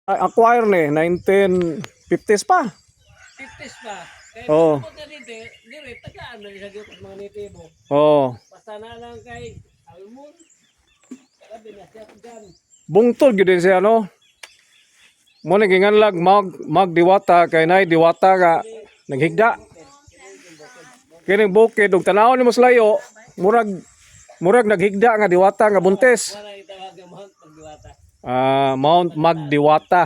Acquire ni 1950s pa. 50s pa. Kaya Oo. pagkakot na dito, dire, tagaan na sa giyot mga nitibo. Oh. Basta na lang kay Almon. Sabi na siya dyan. Bungtod gyud din siya no. Mo ni ginganlag magdiwata kay nay diwata nga naghigda. Kining bukid ug tanaw nimo sa layo, murag naghigda nga diwata nga buntes. Wala itawag ang Mount Pagdiwata. Mount Magdiwata.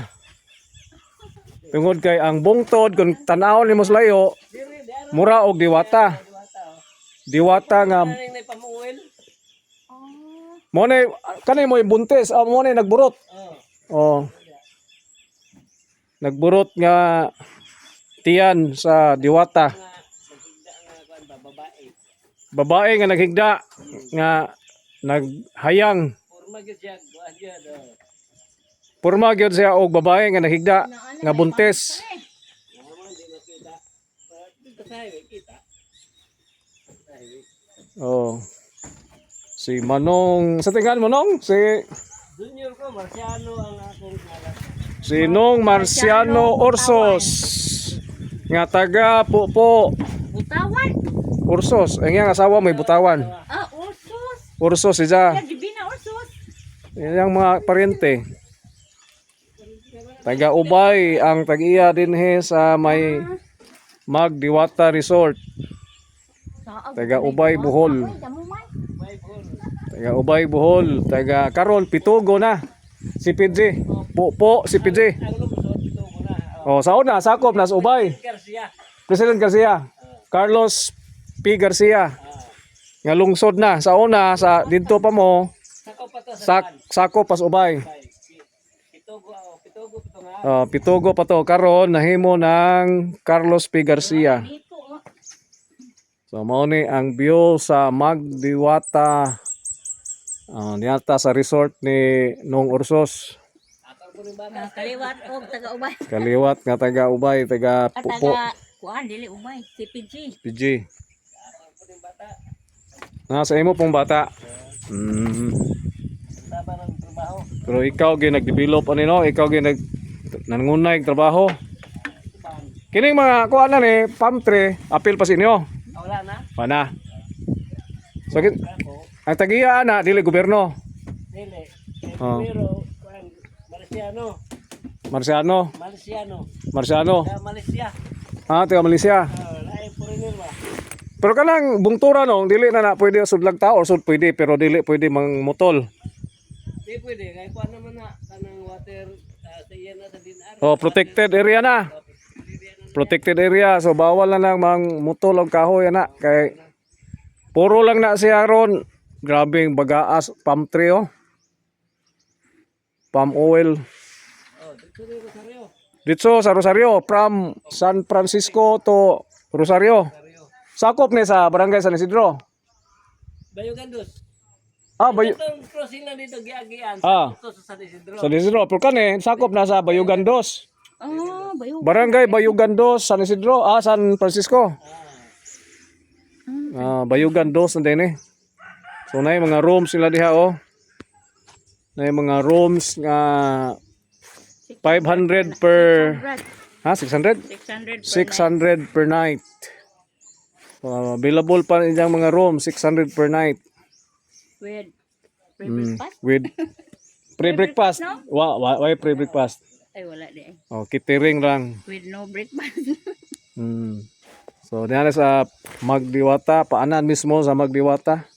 Tungod kay ang bungtod kung tanaw nimo sa layo, Dire, diyan. mura og diwata. Diwata, oh. Diwata nga Ano yung pamuwil? mo ni kanay mo yung buntes, mo ni nagburot. Oh. Oh. Nagburot nga tiyan sa diwata. Nga, naghigda nga kuan ba, babae. Babae nga naghigda nga naghayang. Purma gyud siya, kuan gyud. Oh. Purma gyud siya og babae nga naghigda nga buntes. Naman di makita. Dito sa highway kita. Sa highway. Oh. Si Manong, sa tingan Manong, si Junior ko, Marciano ang akong ngalan. Sinong Marciano Orsos nga taga Pupo Butawan. Ursos. Ang iyang asawa may butawan. Ursus. Ursos siya. Gibina ursus. Yang mga parente. Taga Ubay ang tag-iya dinhi sa may Magdiwata Resort. Taga Ubay Bohol. Taga Ubay Bohol. Taga karon Pitugo na. Si PJ. Po si PJ. Ang lumusot ito muna. Oh, sa una sakop na sa Ubay. Garcia. President Garcia. Carlos P. Garcia. Nga lungsod na sa una sa didto pa mo Sako pa to sa sakop pas Ubay. Pitugo, pito nga. Pitugo pa to karon nahimo ng Carlos P. Garcia. So mao ni ang view sa Magdiwata niyata sa resort ni Nong Ursos. Atang ko rin bata. Kaliwat og taga ubay. Kaliwat nga taga Ubay, taga Pupo, Taga kuan dili ubay. CPG. PG. Atang ko rin bata. Nasa imo pong bata. Tama ng trabaho. Pero ikaw gyud nag-develop ani no, ikaw gyud nangunay trabaho. Kining mga kuan na ni palm tree, apil pa sa inyo. Wala na. Pana. So Ako. ang tagiya na dili gobyerno. Dili. Oh. Pero, kuan, Marciano. Marciano. Kaya Malaysia. Taga Malaysia. Lain foreigner ba? Pero kanang bungtura no, dili na pwede sudlag tao or sud pwede pero dili pwede mang mutol. Di pwede. Kaya kuan naman na. Kanang water. Sa iya na sa dinar. Protected area na. Protected area so bawal na lang mang mutol og kahoy ana kay puro lang na siya ron. Grabing bagaas palm tree oh. Palm oil. Oh, dito rin Rosario. Dito sa Rosario from San Francisco to Rosario. Sakop ni sa Barangay San Isidro. Bayugandos. Bayo. Itong crossing lang dito giagian. Ito sa San Isidro. San Isidro pero kani sakop na sa Bayugan 2. Bayog. Barangay Bayugan 2 San Isidro, San Francisco. Bayugan 2 na din eh. So na mga rooms sila diha oh. Na mga rooms nga 500 per 600? 600 per night. Available pa niyang mga room 600 per night. With breakfast? With pre-breakfast. Why pre-breakfast? Ay wala di. Catering lang. With no breakfast. So diyan sa Magdiwata, paanan mismo sa Magdiwata.